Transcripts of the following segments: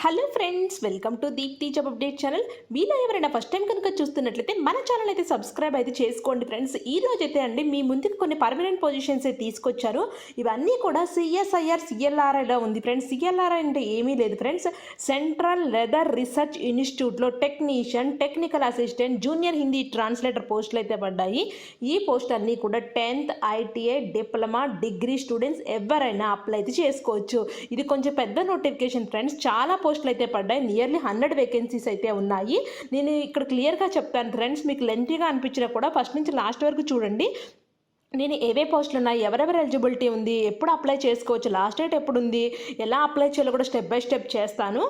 Hello friends, welcome to Deepthi job update channel. మీలో ఎవరైనా first time కనుక చూస్తున్నట్లయితే మన ఛానల్ అయితే సబ్స్క్రైబ్ అయితే చేసుకోండి ఫ్రెండ్స్. ఈ రోజు అయితే అండి మీ ముందుకు కొన్ని పర్మనెంట్ పొజిషన్స్ అయితే తీసుకొచ్చారు. ఇవన్నీ కూడా సిఎస్ఐఆర్ సిఎల్ఆర్ఐలో ఉంది ఫ్రెండ్స్. సిఎల్ఆర్ఐ అంటే ఏమీ లేదు ఫ్రెండ్స్, సెంట్రల్ లెదర్ రీసెర్చ్ ఇన్స్టిట్యూట్లో technician, technical assistant, junior Hindi translator పోస్టులు అయితే పడ్డాయి. ఈ పోస్ట్ అన్నీ కూడా 10th ITI diploma degree students ఎవరైనా అప్లై అయితే చేసుకోవచ్చు. ఇది కొంచెం పెద్ద నోటిఫికేషన్ ఫ్రెండ్స్. చాలా పోస్టులు అయితే పడ్డాయి. నియర్లీ 100 వేకెన్సీస్ అయితే ఉన్నాయి. నేను ఇక్కడ క్లియర్గా చెప్తాను ఫ్రెండ్స్, మీకు లెంతీగా అనిపించినా కూడా ఫస్ట్ నుంచి లాస్ట్ వరకు చూడండి. నేను ఏవే పోస్టులు ఉన్నాయి, ఎవరెవరు ఎలిజిబిలిటీ ఉంది, ఎప్పుడు అప్లై చేసుకోవచ్చు, లాస్ట్ డేట్ ఎప్పుడు ఉంది, ఎలా అప్లై చేయాలో కూడా స్టెప్ బై స్టెప్ చేస్తాను.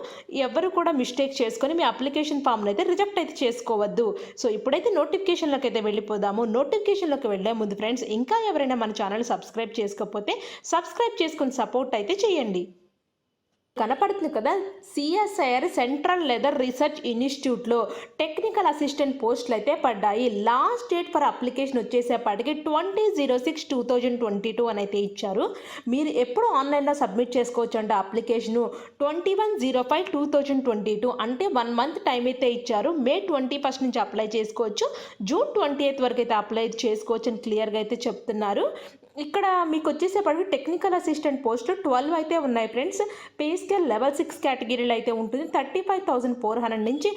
ఎవరు కూడా మిస్టేక్ చేసుకొని మీ అప్లికేషన్ ఫామ్లో అయితే రిజెక్ట్ అయితే చేసుకోవద్దు. సో ఇప్పుడైతే నోటిఫికేషన్లోకి అయితే వెళ్ళిపోదాము. నోటిఫికేషన్లోకి వెళ్ళే ముందు ఫ్రెండ్స్, ఇంకా ఎవరైనా మన ఛానల్ సబ్స్క్రైబ్ చేసుకోకపోతే సబ్స్క్రైబ్ చేసుకొని సపోర్ట్ అయితే చేయండి. కనపడుతుంది కదా, సిఎస్ఐఆర్ సెంట్రల్ లెదర్ రీసెర్చ్ ఇన్స్టిట్యూట్లో టెక్నికల్ అసిస్టెంట్ పోస్టులు అయితే పడ్డాయి. లాస్ట్ డేట్ ఫర్ అప్లికేషన్ వచ్చేసేపటికి 20/06/2022 అని అయితే ఇచ్చారు. మీరు ఎప్పుడు ఆన్లైన్లో సబ్మిట్ చేసుకోవచ్చు అంటే అప్లికేషను 21/05/2022 అంటే 1 మంత్ టైం అయితే ఇచ్చారు. మే 21 నుంచి అప్లై చేసుకోవచ్చు, జూన్ 28 వరకు అయితే అప్లై చేసుకోవచ్చు అని క్లియర్గా అయితే చెప్తున్నారు. ఇక్కడ మీకు వచ్చేసేపటికి టెక్నికల్ అసిస్టెంట్ పోస్టులు 12 అయితే ఉన్నాయి ఫ్రెండ్స్. పే స్కేల్ లెవెల్ 6 కేటగిరీలో అయితే ఉంటుంది. 35,400 నుంచి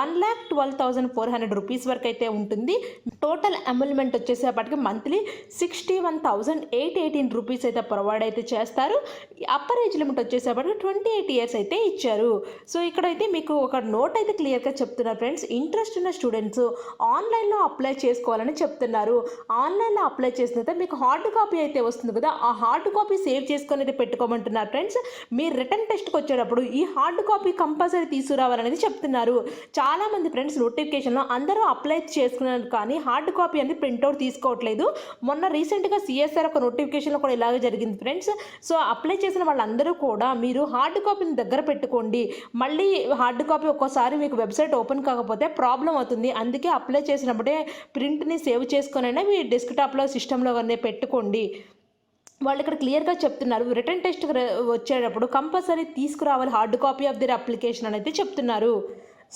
1,12,400 రూపీస్ వరకు అయితే ఉంటుంది. టోటల్ అమౌల్మెంట్ వచ్చేసేపటికి మంత్లీ 61,818 రూపీస్ అయితే ప్రొవైడ్ అయితే చేస్తారు. అప్పర్ ఏజ్ లిమిట్ వచ్చేసేపటికి 28 ఇయర్స్ అయితే ఇచ్చారు. సో ఇక్కడైతే మీకు ఒక నోట్ అయితే క్లియర్గా చెప్తున్నారు ఫ్రెండ్స్. ఇంట్రెస్ట్ ఉన్న స్టూడెంట్స్ ఆన్లైన్లో అప్లై చేసుకోవాలని చెప్తున్నారు. ఆన్లైన్లో అప్లై చేసిన తర్వాత మీకు హార్డ్ కాపీ అయితే వస్తుంది కదా, ఆ హార్డ్ కాపీ సేవ్ చేసుకొని అయితే పెట్టుకోమంటున్నారు ఫ్రెండ్స్. మీరు రిటర్న్ టెస్ట్కి వచ్చేటప్పుడు ఈ హార్డ్ కాపీ కంపల్సరీ తీసుకురావాలనేది చెప్తున్నారు. చాలామంది ఫ్రెండ్స్ నోటిఫికేషన్లో అందరూ అప్లై చేసుకున్నారు కానీ హార్డ్ కాపీ అనేది ప్రింట్అవుట్ తీసుకోవట్లేదు. మొన్న రీసెంట్గా సిఎస్ఆర్ ఒక నోటిఫికేషన్లో కూడా ఇలాగే జరిగింది ఫ్రెండ్స్. సో అప్లై చేసిన వాళ్ళందరూ కూడా మీరు హార్డ్ కాపీని దగ్గర పెట్టుకోండి. మళ్ళీ హార్డ్ కాపీ ఒక్కోసారి మీకు వెబ్సైట్ ఓపెన్ కాకపోతే ప్రాబ్లం అవుతుంది. అందుకే అప్లై చేసినప్పుడే ప్రింట్ని సేవ్ చేసుకొనైనా మీ డెస్క్టాప్లో సిస్టంలో పెట్టుకోండి. వాళ్ళు ఇక్కడ క్లియర్గా చెప్తున్నారు, రిటర్న్ టెస్ట్ వచ్చేటప్పుడు కంపల్సరీ తీసుకురావాలి హార్డ్ కాపీ ఆఫ్ దిర్ అప్లికేషన్ అని అయితే చెప్తున్నారు.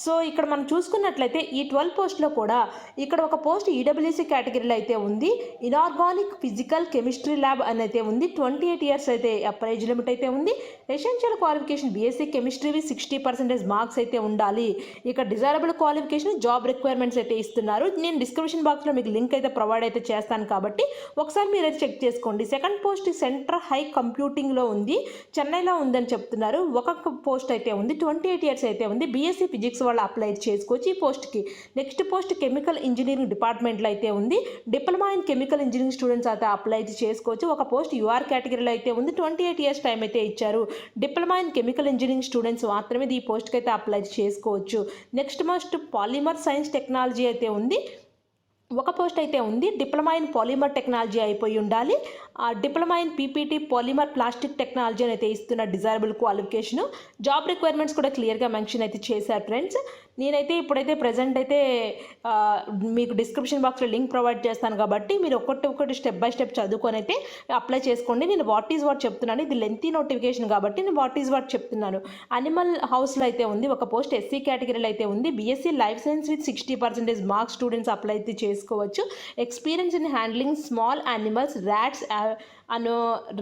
సో ఇక్కడ మనం చూసుకున్నట్లయితే ఈ 12 పోస్ట్లో కూడా ఇక్కడ ఒక పోస్ట్ ఈడబ్ల్యూసీ కేటగిరీలో అయితే ఉంది. ఇనార్గానిక్ ఫిజికల్ కెమిస్ట్రీ ల్యాబ్ అని అయితే ఉంది. 28 ఇయర్స్ అయితే అప్పర్ ఏజ్ లిమిట్ అయితే ఉంది. ఎసెన్షియల్ క్వాలిఫికేషన్ బీఎస్సీ కెమిస్ట్రీవి 60% మార్క్స్ అయితే ఉండాలి. ఇక్కడ డిజైరబుల్ క్వాలిఫికేషన్ జాబ్ రిక్వైర్మెంట్స్ అయితే ఇస్తున్నారు. నేను డిస్క్రిప్షన్ బాక్స్లో మీకు లింక్ అయితే ప్రొవైడ్ అయితే చేస్తాను కాబట్టి ఒకసారి మీరు అయితే చెక్ చేసుకోండి. సెకండ్ పోస్ట్ సెంటర్ హై కంప్యూటింగ్లో ఉంది, చెన్నైలో ఉందని చెప్తున్నారు. ఒక పోస్ట్ అయితే ఉంది, 28 ఇయర్స్ అయితే ఉంది. బీఎస్సీ ఫిజిక్స్ వాళ్ళు అప్లై చేసుకోవచ్చు ఈ పోస్ట్కి. నెక్స్ట్ పోస్ట్ కెమికల్ ఇంజనీరింగ్ డిపార్ట్మెంట్లో అయితే ఉంది. Diploma in chemical engineering students అయితే అప్లై చేసుకోవచ్చు. ఒక పోస్ట్ యూఆర్ కేటగిరీలో అయితే ఉంది. 28 ఇయర్స్ టైం అయితే ఇచ్చారు. Diploma in chemical engineering students మాత్రమే ఈ పోస్ట్కి అయితే అప్లై చేసుకోవచ్చు. Next post polymer science technology అయితే ఉంది. ఒక పోస్ట్ అయితే ఉంది, డిప్లొమా ఇన్ పాలిమర్ టెక్నాలజీ అయిపోయి ఉండాలి. Diploma in PPT polymer plastic technology అని అయితే ఇస్తున్న డిజైరబుల్ క్వాలిఫికేషన్. జాబ్ రిక్వైర్మెంట్స్ కూడా క్లియర్గా మెన్షన్ అయితే చేశారు ఫ్రెండ్స్. నేనైతే ఇప్పుడైతే ప్రజెంట్ అయితే మీకు డిస్క్రిప్షన్ బాక్స్లో లింక్ ప్రొవైడ్ చేస్తాను కాబట్టి మీరు ఒక్కొక్కటి స్టెప్ బై స్టెప్ చదువుకొని అయితే అప్లై చేసుకోండి. నేను వాట్ ఈజ్ వాట్ చెప్తున్నాను, ఇది లెంతీ నోటిఫికేషన్ కాబట్టి నేను వాట్ ఈజ్ వాట్ చెప్తున్నాను. అనిమల్ హౌస్లో అయితే ఉంది, ఒక పోస్ట్ ఎస్సీ కేటగిరీలో అయితే ఉంది. BSc life science with 60% marks students apply అయితే చేసుకోవచ్చు. Experience in handling small animals, rats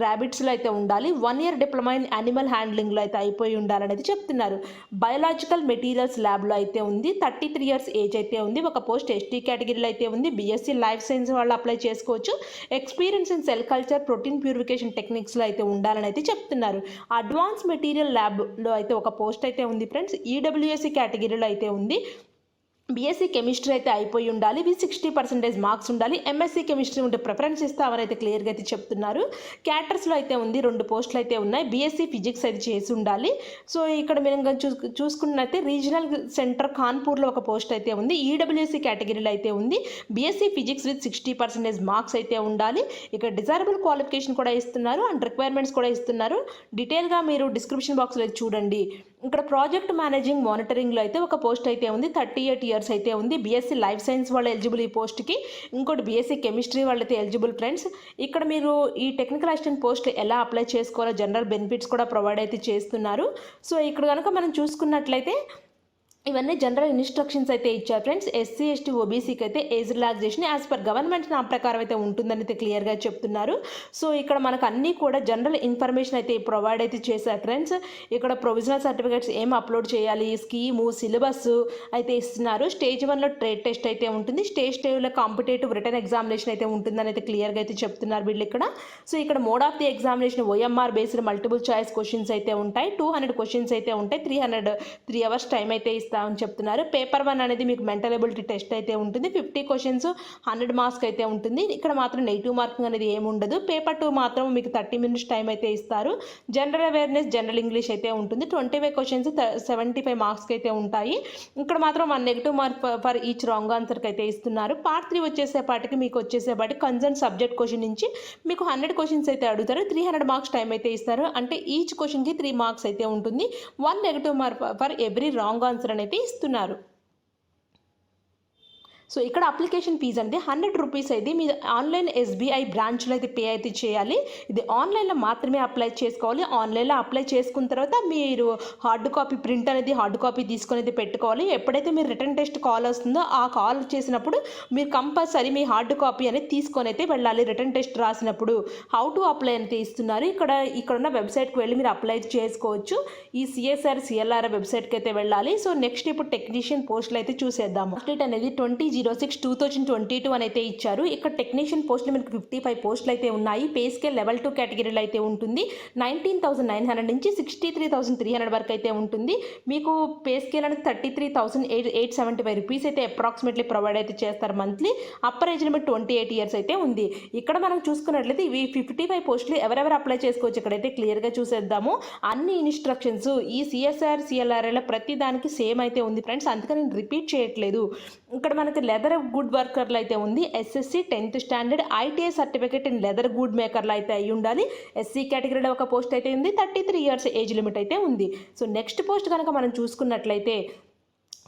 ర్యాబిట్స్లో అయితే ఉండాలి. 1 ఇయర్ డిప్లొమా ఇన్ యానిమల్ హ్యాండ్లింగ్లో అయితే అయిపోయి ఉండాలనేది చెప్తున్నారు. బయోలాజికల్ మెటీరియల్స్ ల్యాబ్లో అయితే ఉంది. 33 ఇయర్స్ ఏజ్ అయితే ఉంది. ఒక పోస్ట్ ఎస్టీ కేటగిరీలో అయితే ఉంది. బీఎస్సీ లైఫ్ సైన్స్ వాళ్ళు అప్లై చేసుకోవచ్చు. Experience in cell culture, protein purification టెక్నిక్స్లో అయితే ఉండాలని అయితే చెప్తున్నారు. అడ్వాన్స్ మెటీరియల్ ల్యాబ్లో అయితే ఒక పోస్ట్ అయితే ఉంది ఫ్రెండ్స్. ఈడబ్ల్యూఎస్సీ కేటగిరీలో అయితే ఉంది. బీఎస్సీ కెమిస్ట్రీ అయితే అయిపోయి ఉండాలి. 60% మార్క్స్ ఉండాలి. ఎంఎస్సీ కెమిస్ట్రీ ఉంటే ప్రిఫరెన్స్ ఇస్తామని అయితే క్లియర్గా అయితే చెప్తున్నారు. క్యాటర్స్లో అయితే ఉంది, 2 పోస్టులు అయితే ఉన్నాయి. బీఎస్సీ ఫిజిక్స్ అయితే చేసి ఉండాలి. సో ఇక్కడ మీరు చూసుకున్నట్లయితే రీజనల్ సెంటర్ కాన్పూర్లో ఒక పోస్ట్ అయితే ఉంది. ఈడబ్ల్యూసీ కేటగిరీలో అయితే ఉంది. బీఎస్సీ ఫిజిక్స్ విత్ 60% మార్క్స్ అయితే ఉండాలి. ఇక్కడ డిజైరబుల్ క్వాలిఫికేషన్ కూడా ఇస్తున్నారు అండ్ రిక్వైర్మెంట్స్ కూడా ఇస్తున్నారు. డీటెయిల్గా మీరు డిస్క్రిప్షన్ బాక్స్లో చూడండి. ఇక్కడ ప్రాజెక్ట్ మేనేజింగ్ మానిటరింగ్లో అయితే ఒక పోస్ట్ అయితే ఉంది, 38 ఇయర్స్ అయితే ఉంది. బీఎస్సీ లైఫ్ సైన్స్ వాళ్ళు ఎలిజిబుల్ ఈ పోస్ట్కి, ఇంకోటి బీఎస్సీ కెమిస్ట్రీ వాళ్ళైతే ఎలిజిబుల్ ఫ్రెండ్స్. ఇక్కడ మీరు ఈ టెక్నికల్ అసిస్టెంట్ పోస్ట్ ఎలా అప్లై చేసుకోవాలో జనరల్ బెనిఫిట్స్ కూడా ప్రొవైడ్ అయితే చేస్తున్నారు. సో ఇక్కడ కనుక మనం చూసుకున్నట్లయితే ఇవన్నీ జనరల్ ఇన్స్ట్రక్షన్స్ అయితే ఇచ్చారు ఫ్రెండ్స్. ఎస్సీ ఎస్టీ ఓబీసీకి అయితే age relaxation as per government నా ప్రకారం అయితే ఉంటుందని అయితే క్లియర్గా చెప్తున్నారు. సో ఇక్కడ మనకు అన్నీ కూడా జనరల్ ఇన్ఫర్మేషన్ అయితే ప్రొవైడ్ అయితే చేశారు ఫ్రెండ్స్. ఇక్కడ ప్రొవిజనల్ సర్టిఫికేట్స్ ఏం అప్లోడ్ చేయాలి, స్కీము, సిలబస్ అయితే ఇస్తున్నారు. స్టేజ్ 1లో ట్రేడ్ టెస్ట్ అయితే ఉంటుంది, స్టేజ్ 2లో కాంపిటేటివ్ రిటర్న్ ఎగ్జామినేషన్ అయితే ఉంటుందని అయితే క్లియర్గా అయితే చెప్తున్నారు వీళ్ళు ఇక్కడ. సో ఇక్కడ mode of the examination OMR based multiple choice questions అయితే ఉంటాయి, 200 క్వశ్చన్స్ అయితే ఉంటాయి, 3 hours టైం అయితే అని చెప్తున్నారు. పేపర్ 1 అనేది మీకు మెంటల్ ఎబిలిటీ టెస్ట్ అయితే ఉంటుంది, 50 క్వశ్చన్స్ 100 మార్క్స్ అయితే ఉంటుంది. ఇక్కడ మాత్రం నెగిటివ్ మార్కింగ్ అనేది ఏమి ఉండదు. పేపర్ 2 మాత్రం మీకు 30 minutes టైం అయితే ఇస్తారు. జనరల్ అవేర్నెస్, జనరల్ ఇంగ్లీష్ అయితే ఉంటుంది, 25 క్వశ్చన్స్ 75 మార్క్స్కి అయితే ఉంటాయి. ఇక్కడ మాత్రం 1 negative mark for each wrong ఆన్సర్కి అయితే ఇస్తున్నారు. పార్ట్ 3 వచ్చేసేపాటికి మీకు వచ్చేసేపాటికి కన్సర్న్ సబ్జెక్ట్ క్వశ్చన్ నుంచి మీకు 100 క్వశ్చన్స్ అయితే అడుగుతారు, 300 మార్క్స్ టైం అయితే ఇస్తారు. అంటే ఈచ్ క్వశ్చన్కి 3 మార్క్స్ అయితే ఉంటుంది. 1 negative mark for every wrong answer అయితే ఇస్తున్నారు. సో ఇక్కడ అప్లికేషన్ ఫీజు అనేది 100 రూపీస్ అయితే మీరు ఆన్లైన్ ఎస్బీఐ బ్రాంచ్లో అయితే పే అయితే చేయాలి. ఇది ఆన్లైన్లో మాత్రమే అప్లై చేసుకోవాలి. ఆన్లైన్లో అప్లై చేసుకున్న తర్వాత మీరు హార్డ్ కాపీ ప్రింట్ అనేది హార్డ్ కాపీ తీసుకొని అయితే పెట్టుకోవాలి. ఎప్పుడైతే మీరు రిటర్న్ టెస్ట్ కాల్ వస్తుందో ఆ కాల్ చేసినప్పుడు మీరు కంపల్సరీ మీ హార్డ్ కాపీ అనేది తీసుకొని అయితే వెళ్ళాలి. రిటర్న్ టెస్ట్ రాసినప్పుడు హౌ టు అప్లై అయితే ఇస్తున్నారు. ఇక్కడ ఉన్న వెబ్సైట్కి వెళ్ళి మీరు అప్లై చేసుకోవచ్చు. ఈ సిఎస్ఆర్ సిఎల్ఆర్ వెబ్సైట్కి అయితే వెళ్ళాలి. సో నెక్స్ట్ ఇప్పుడు టెక్నీషియన్ పోస్టులు అయితే చూసేద్దాము. డేట్ అనేది 20/06/2022 అని అయితే ఇచ్చారు. ఇక్కడ టెక్నీషియన్ పోస్టులు మీకు 55 పోస్టులు అయితే ఉన్నాయి. పే స్కేల్ లెవెల్ 2 కేటగిరీలో అయితే ఉంటుంది. 19,900 నుంచి 63,300 వరకు అయితే ఉంటుంది. మీకు పే స్కేల్ అనేది 33,875 రూపీస్ అయితే అప్రాక్సిమేట్లీ ప్రొవైడ్ అయితే చేస్తారు monthly. Upper age limit 28 years అయితే ఉంది. ఇక్కడ మనం చూసుకున్నట్లయితే ఇవి 55 పోస్టులు ఎవరెవరు అప్లై చేసుకోవచ్చు ఇక్కడైతే క్లియర్గా చూసేద్దాము. అన్ని ఇన్స్ట్రక్షన్స్ ఈ సిఎస్ఆర్ సిఎల్ఆర్ఏలో ప్రతి దానికి సేమ్ అయితే ఉంది ఫ్రెండ్స్, అందుకని నేను రిపీట్ చేయట్లేదు. ఇక్కడ మనకి లెదర్ గుడ్ వర్కర్లు అయితే ఉంది. SSC 10th standard ITI certificate in leather good మేకర్లు అయితే అయి ఉండాలి. ఎస్సీ కేటగిరీలో ఒక పోస్ట్ అయితే ఉంది, 33 ఇయర్స్ ఏజ్ లిమిట్ అయితే ఉంది. సో నెక్స్ట్ పోస్ట్ కనుక మనం చూసుకున్నట్లయితే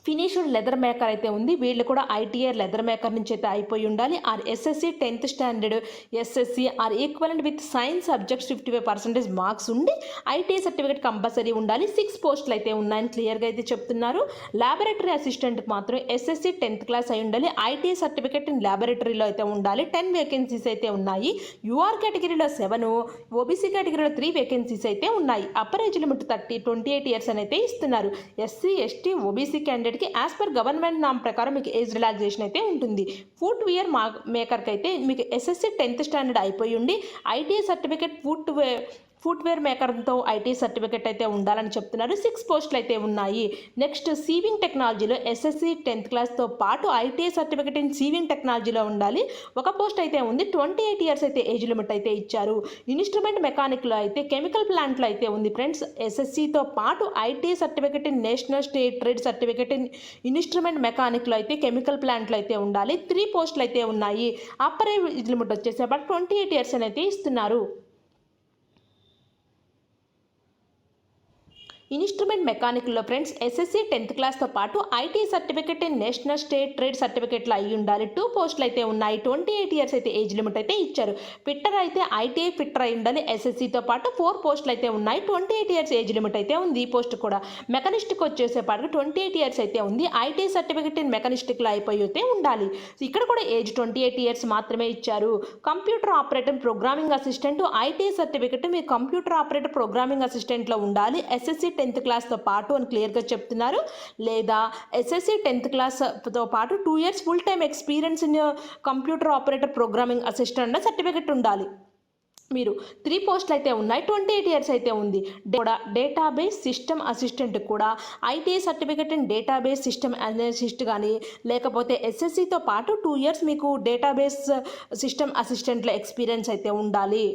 ఫినిష్డ్ లెదర్ మేకర్ అయితే ఉంది. వీళ్ళు కూడా ఐటీఐ లెదర్ మేకర్ నుంచి అయితే అయిపోయి ఉండాలి. Or SSC 10th standard SSC or equivalent with science subjects 55% marks ఉండి ఐటీఐ సర్టిఫికేట్ కంపల్సరీ ఉండాలి. 6 పోస్టులు అయితే ఉన్నాయని క్లియర్గా అయితే చెప్తున్నారు. ల్యాబొరేటరీ అసిస్టెంట్కి మాత్రం ఎస్ఎస్సి 10th క్లాస్ అయి ఉండాలి. ఐటీఐ సర్టిఫికేట్ ఇన్ ల్యాబొరేటరీలో అయితే ఉండాలి. 10 వేకెన్సీస్ అయితే ఉన్నాయి. యూఆర్ కేటగిరీలో 7, ఓబీసీ కేటగిరీలో 3 వేకెన్సీస్ అయితే ఉన్నాయి. అప్పర్ ఏజ్ లిమిట్ 28 ఇయర్స్ అని అయితే ఇస్తున్నారు. SC ST OBC candidate as per government నామ్ ప్రకారం మీకు ఏజ్ రిలాక్సేషన్ అయితే ఉంటుంది. ఫుట్వేర్ మేకర్కి అయితే మీకు ఎస్ఎస్సి 10th స్టాండర్డ్ అయిపోయి ఉండి ఐటీఐ సర్టిఫికేట్ ఫుట్వేర్ మేకర్తో ఐటీ సర్టిఫికేట్ అయితే ఉండాలని చెప్తున్నారు. 6 పోస్టులు అయితే ఉన్నాయి. నెక్స్ట్ సీవింగ్ టెక్నాలజీలో ఎస్ఎస్సి 10th క్లాస్తో పాటు ఐటీఐ సర్టిఫికేట్ ఇన్ సీవింగ్ టెక్నాలజీలో ఉండాలి. ఒక పోస్ట్ అయితే ఉంది. 28 ఇయర్స్ అయితే ఏజ్ లిమిట్ అయితే ఇచ్చారు. ఇన్స్ట్రుమెంట్ మెకానిక్లో అయితే కెమికల్ ప్లాంట్లో అయితే ఉంది ఫ్రెండ్స్. ఎస్ఎస్సితో పాటు ITI certificate in national state trade certificate in instrument మెకానిక్లో అయితే కెమికల్ ప్లాంట్లో అయితే ఉండాలి. 3 పోస్టులు అయితే ఉన్నాయి. అప్పర్ ఏజ్ లిమిట్ వచ్చేసేపటి 28 ఇయర్స్ అని అయితే ఇస్తున్నారు. ఇన్స్ట్రుమెంట్ మెకానిక్లో ఫ్రెండ్స్ ఎస్ఎస్సి 10th క్లాస్తో పాటు IT certificate in national state trade సర్టిఫికేట్లో అయ్యి ఉండాలి. 2 పోస్టులు అయితే ఉన్నాయి. 28 ఇయర్స్ అయితే ఏజ్ లిమిట్ అయితే ఇచ్చారు. ఫిట్టర్ అయితే ఐటీఐ ఫిట్టర్ అయి ఉండాలి. ఎస్ఎస్సితో పాటు 4 పోస్టులు అయితే ఉన్నాయి. 28 ఇయర్స్ ఏజ్ లిమిట్ అయితే ఉంది. ఈ పోస్ట్ కూడా మెకానిస్టిక్ వచ్చేసేపాటికి 28 ఇయర్స్ అయితే ఉంది. ఐటీఐ సర్టిఫికేట్ ఇన్ మెకానిస్టిక్లో అయిపోయి అయితే ఉండాలి. ఇక్కడ కూడా ఏజ్ 28 ఇయర్స్ మాత్రమే ఇచ్చారు. Computer operator programming assistant ITI certificate మీరు కంప్యూటర్ ఆపరేటర్ ప్రోగ్రామింగ్ అసిస్టెంట్లో ఉండాలి. ఎస్ఎస్సి 10th క్లాస్తో పాటు అని క్లియర్గా చెప్తున్నారు. లేదా ఎస్ఎస్సి 10th క్లాస్తో పాటు 2 years full time experience in computer operator programming assistant అన్న సర్టిఫికేట్ ఉండాలి. మీరు 3 పోస్టులు అయితే ఉన్నాయి. 28 ఇయర్స్ అయితే ఉంది. డేటాబేస్ సిస్టమ్ అసిస్టెంట్ కూడా ITI certificate in database system analyst కానీ లేకపోతే ఎస్ఎస్సితో పాటు 2 years మీకు డేటాబేస్ సిస్టమ్ అసిస్టెంట్లో ఎక్స్పీరియన్స్ అయితే ఉండాలి.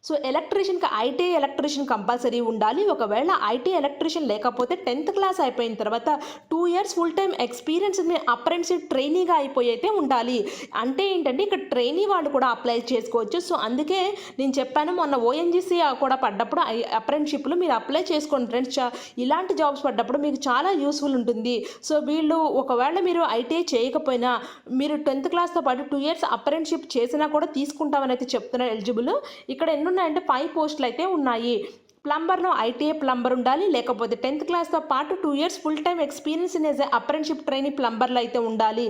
సో ఎలక్ట్రీషియన్కి ఐటీ ఎలక్ట్రీషియన్ కంపల్సరీ ఉండాలి. ఒకవేళ ఐటీ ఎలక్ట్రీషియన్ లేకపోతే 10th క్లాస్ అయిపోయిన తర్వాత 2 years ఫుల్ టైమ్ ఎక్స్పీరియన్స్ మీ అప్రెంటిస్‌షిప్ ట్రైనీగా అయిపోయి అయితే ఉండాలి. అంటే ఏంటంటే ఇక్కడ ట్రైనీ వాళ్ళు కూడా అప్లై చేసుకోవచ్చు. సో అందుకే నేను చెప్పాను మొన్న ఓఎన్జీసీ కూడా పడ్డప్పుడు అప్రెంటిస్‌షిప్‌లో మీరు అప్లై చేసుకోండి ఫ్రెండ్స్. ఇలాంటి జాబ్స్ పడ్డప్పుడు మీకు చాలా యూస్ఫుల్ ఉంటుంది. సో వీళ్ళు ఒకవేళ మీరు ఐటీఐ చేయకపోయినా మీరు 10th క్లాస్‌తో పాటు 2 years అప్రెంటిస్‌షిప్ చేసినా కూడా తీసుకుంటామని అయితే చెప్తున్నారు ఎలిజిబుల్. ఇక్కడ ఎన్ని ఉన్నాయంటే 5 పోస్టులు అయితే ఉన్నాయి. ప్లంబర్లో ఐటీఐ ప్లంబర్ ఉండాలి, లేకపోతే 10th క్లాస్తో పాటు 2 years full time experience in as apprenticeship trainee ప్లంబర్లో అయితే ఉండాలి.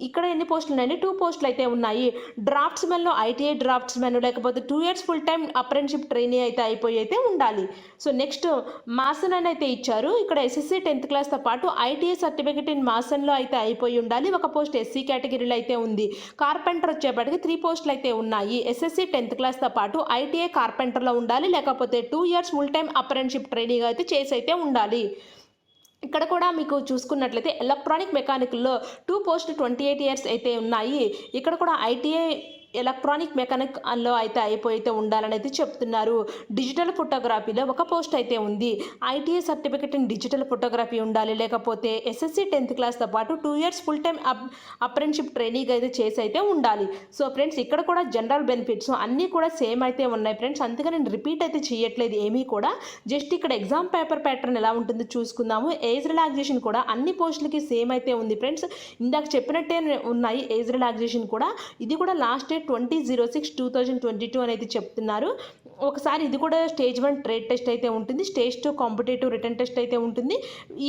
ఇక్కడ ఎన్ని పోస్టులు ఉన్నాయండి? 2 పోస్టులు అయితే ఉన్నాయి. డ్రాఫ్ట్స్మెన్లో ఐటీఐ డ్రాఫ్ట్స్మెన్ లేకపోతే 2 years full time apprenticeship trainee అయితే అయిపోయి అయితే ఉండాలి. సో నెక్స్ట్ మాసన్ అని అయితే ఇచ్చారు. ఇక్కడ ఎస్ఎస్సి 10th క్లాస్తో పాటు ఐటీఐ సర్టిఫికేట్ ఇన్ మాసన్లో అయితే అయిపోయి ఉండాలి. ఒక పోస్ట్ ఎస్సీ కేటగిరీలో అయితే ఉంది. కార్పెంటర్ వచ్చేప్పటికి 3 పోస్టులు అయితే ఉన్నాయి. ఎస్ఎస్సి 10th క్లాస్తో పాటు ఐటీఐ కార్పెంటర్లో ఉండాలి, లేకపోతే 2 years full time apprenticeship training అయితే చేసి అయితే ఉండాలి. ఇక్కడ కూడా మీకు చూసుకున్నట్లయితే ఎలక్ట్రానిక్ మెకానికల్లో 2 పోస్ట్ 28 years అయితే ఉన్నాయి. ఇక్కడ కూడా ఐటీఐ ఎలక్ట్రానిక్ మెకానిక్ లో అయితే అయిపోయి అయితే ఉండాలని అయితే చెప్తున్నారు. డిజిటల్ ఫోటోగ్రఫీలో ఒక పోస్ట్ అయితే ఉంది. ITI certificate in digital photography ఉండాలి, లేకపోతే ఎస్ఎస్సి 10th క్లాస్తో పాటు 2 years full time apprenticeship training అయితే చేసి అయితే ఉండాలి. సో ఫ్రెండ్స్ ఇక్కడ కూడా జనరల్ బెనిఫిట్స్ అన్నీ కూడా సేమ్ అయితే ఉన్నాయి ఫ్రెండ్స్. అందుకని నేను రిపీట్ అయితే చేయట్లేదు ఏమీ కూడా. జస్ట్ ఇక్కడ ఎగ్జామ్ పేపర్ ప్యాటర్న్ ఎలా ఉంటుందో చూసుకుందాము. ఏజ్ రిలాక్సేషన్ కూడా అన్ని పోస్టులకి సేమ్ అయితే ఉంది ఫ్రెండ్స్. ఇందాక చెప్పినట్టే ఉన్నాయి ఏజ్ రిలాక్సేషన్ కూడా. ఇది కూడా లాస్ట్ డేట్ 20/06/2022 అని అయితే చెప్తున్నారు. ఒకసారి ఇది కూడా స్టేజ్ 1 ట్రేడ్ టెస్ట్ అయితే ఉంటుంది. స్టేజ్ 2 కాంపిటేటివ్ రిటర్న్ టెస్ట్ అయితే ఉంటుంది.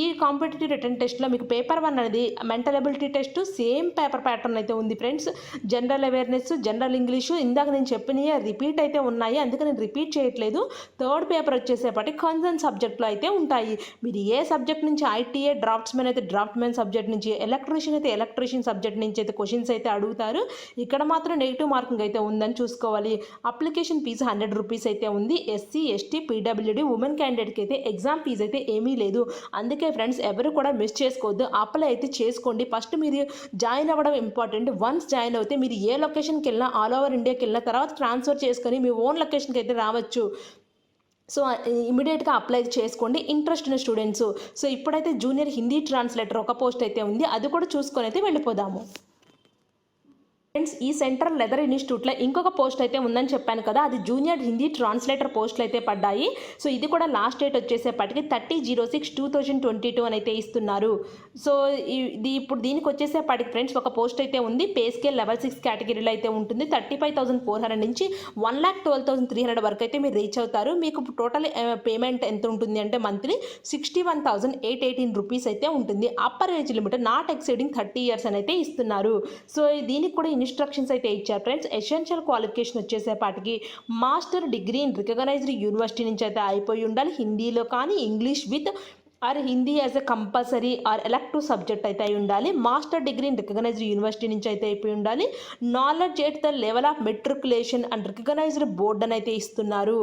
ఈ కాంపిటేటివ్ రిటర్న్ టెస్ట్లో మీకు పేపర్ 1 అనేది mental ability test same paper pattern అయితే ఉంది friends. General awareness, general English ఇందాక నేను చెప్పినవి రిపీట్ అయితే ఉన్నాయి, అందుకని నేను రిపీట్ చేయట్లేదు. థర్డ్ పేపర్ వచ్చేసేపటి కన్సర్న్ సబ్జెక్ట్లో అయితే ఉంటాయి. మీరు ఏ సబ్జెక్ట్ నుంచి ఐటీఏ డ్రాఫ్ట్స్మెన్ అయితే డ్రాఫ్ట్మెన్ సబ్జెక్ట్ నుంచి, ఎలక్ట్రీషియన్ అయితే ఎలక్ట్రీషియన్ సబ్జెక్ట్ నుంచి అయితే క్వశ్చన్స్ అయితే అడుగుతారు. ఇక్కడ మాత్రం నెగిటివ్ మార్కింగ్ అయితే ఉందని చూసుకోవాలి. అప్లికేషన్ ఫీజు 100 రూపీస్ అయితే ఉంది. ఎస్సీ, ఎస్టీ, పీడబ్ల్యూడీ ఉమెన్ క్యాండిడేట్కి అయితే ఎగ్జామ్ ఫీజు అయితే ఏమీ లేదు. అందుకే ఫ్రెండ్స్ ఎవరు కూడా మిస్ చేసుకోవద్దు, అప్లై అయితే చేసుకోండి. ఫస్ట్ మీరు జాయిన్ అవ్వడం ఇంపార్టెంట్. వన్స్ జాయిన్ అవుతే మీరు ఏ లొకేషన్కి వెళ్ళినా ఆల్ ఓవర్ ఇండియాకి వెళ్ళిన తర్వాత ట్రాన్స్ఫర్ చేసుకొని మీ ఓన్ లొకేషన్కి అయితే రావచ్చు. సో ఇమీడియట్గా అప్లై చేసుకోండి ఇంట్రెస్ట్ ఉన్న స్టూడెంట్స్. సో ఇప్పుడైతే జూనియర్ హిందీ ట్రాన్స్లేటర్ ఒక పోస్ట్ అయితే ఉంది, అది కూడా చూసుకొని అయితే వెళ్ళిపోదాము. ఫ్రెండ్స్ ఈ సెంట్రల్ లెదర్ ఇన్స్టిట్యూట్లో ఇంకొక పోస్ట్ అయితే ఉందని చెప్పాను కదా, అది జూనియర్ హిందీ ట్రాన్స్లేటర్ పోస్టులు అయితే పడ్డాయి. సో ఇది కూడా లాస్ట్ డేట్ వచ్చేసేపటికి 30/06/2022 అని అయితే ఇస్తున్నారు. సో ఇది ఇప్పుడు దీనికి వచ్చేసేపటికి ఫ్రెండ్స్ ఒక పోస్ట్ అయితే ఉంది. పే స్కేల్ లెవెల్ 6 కేటగిరీలో అయితే ఉంటుంది. 35,400 నుంచి 1,12,300 వరకు అయితే మీరు రీచ్ అవుతారు. మీకు టోటల్ పేమెంట్ ఎంత ఉంటుంది అంటే మంత్లీ 61,818 రూపీస్ అయితే ఉంటుంది. Upper age limit not exceeding 30 years అని అయితే ఇస్తున్నారు. సో దీనికి కూడా ఇన్స్ట్రక్షన్స్ అయితే ఇచ్చారు ఫ్రెండ్స్. ఎసెన్షియల్ క్వాలిఫికేషన్ వచ్చేసేపాటికి master degree in recognised university నుంచి అయితే అయిపోయి ఉండాలి. హిందీలో కానీ English with or Hindi as a compulsory or elective subject అయితే అయి ఉండాలి. Master degree in recognised university నుంచి అయితే అయిపోయి ఉండాలి. Knowledge at the level of matriculation and recognised board అని అయితే ఇస్తున్నారు.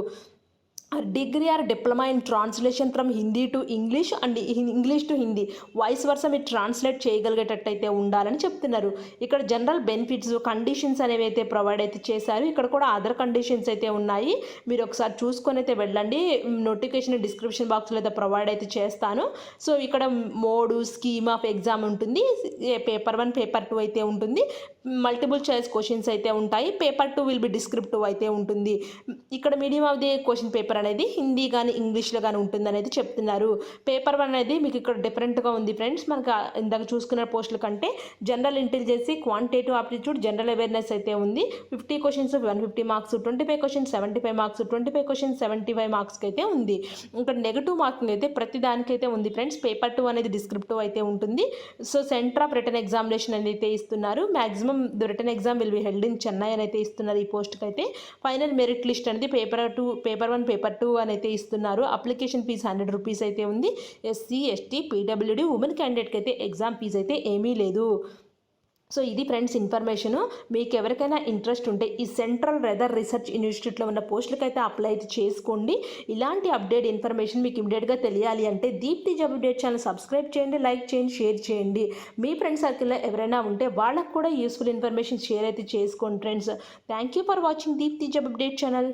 Degree or diploma in translation from Hindi to English and English to Hindi vice versa మీరు ట్రాన్స్లేట్ చేయగలిగేటట్టు అయితే ఉండాలని చెప్తున్నారు. ఇక్కడ జనరల్ బెనిఫిట్స్ కండిషన్స్ అనేవి అయితే ప్రొవైడ్ అయితే చేశారు. ఇక్కడ కూడా అదర్ కండిషన్స్ అయితే ఉన్నాయి, మీరు ఒకసారి చూసుకొని అయితే వెళ్ళండి. నోటిఫికేషన్ డిస్క్రిప్షన్ బాక్స్లో అయితే ప్రొవైడ్ అయితే చేస్తాను. సో ఇక్కడ మోడు స్కీమ్ ఆఫ్ ఎగ్జామ్ ఉంటుంది. పేపర్ 1 పేపర్ 2 అయితే ఉంటుంది. మల్టిపుల్ చాయిస్ క్వశ్చన్స్ అయితే ఉంటాయి. పేపర్ 2 విల్ బి డిస్క్రిప్టివ్ అయితే ఉంటుంది. ఇక్కడ medium of the question paper అనేది హిందీ కానీ ఇంగ్లీష్లో కానీ ఉంటుంది అనేది చెప్తున్నారు. పేపర్ 1 అనేది మీకు ఇక్కడ డిఫరెంట్గా ఉంది ఫ్రెండ్స్. మనకు ఇందాక చూసుకున్న పోస్టుల కంటే general intelligence, quantitative aptitude, general awareness అయితే ఉంది. 50 questions 150 marks, 25 questions 75 marks, 25 questions 75 మార్క్స్కి అయితే ఉంది. ఇక్కడ నెగిటివ్ మార్కింగ్ అయితే ప్రతి దానికైతే ఉంది ఫ్రెండ్స్. పేపర్ 2 అనేది డిస్క్రిప్టివ్ అయితే ఉంటుంది. So centre of written examination అని అయితే ఇస్తున్నారు. Maximum return exam will be held in Chennai అని అయితే ఇస్తున్నారు ఈ పోస్ట్కి అయితే. ఫైనల్ మెరిట్ లిస్ట్ అనేది పేపర్ 1 పేపర్ 2 అని అయితే ఇస్తున్నారు. అప్లికేషన్ ఫీజు 100 రూపీస్ అయితే ఉంది. ఎస్సీ, ఎస్టీ, పీడబ్ల్యూడీ ఉమెన్ క్యాండిడేట్కి అయితే ఎగ్జామ్ ఫీజు అయితే ఏమీ లేదు. సో ఇది ఫ్రెండ్స్ ఇన్ఫర్మేషను. మీకు ఎవరికైనా ఇంట్రెస్ట్ ఉంటే ఈ సెంట్రల్ వెదర్ రీసెర్చ్ ఇన్స్టిట్యూట్లో ఉన్న పోస్టులకి అయితే అప్లై అయితే చేసుకోండి. ఇలాంటి అప్డేట్ ఇన్ఫర్మేషన్ మీకు ఇమీడియట్గా తెలియాలి అంటే Deepthi job update channel subscribe చేయండి, లైక్ చేయండి, షేర్ చేయండి. మీ ఫ్రెండ్ సర్కిల్లో ఎవరైనా ఉంటే వాళ్ళకు కూడా యూస్ఫుల్ ఇన్ఫర్మేషన్ షేర్ అయితే చేసుకోండి friends. Thank you for watching Deepthi job update channel.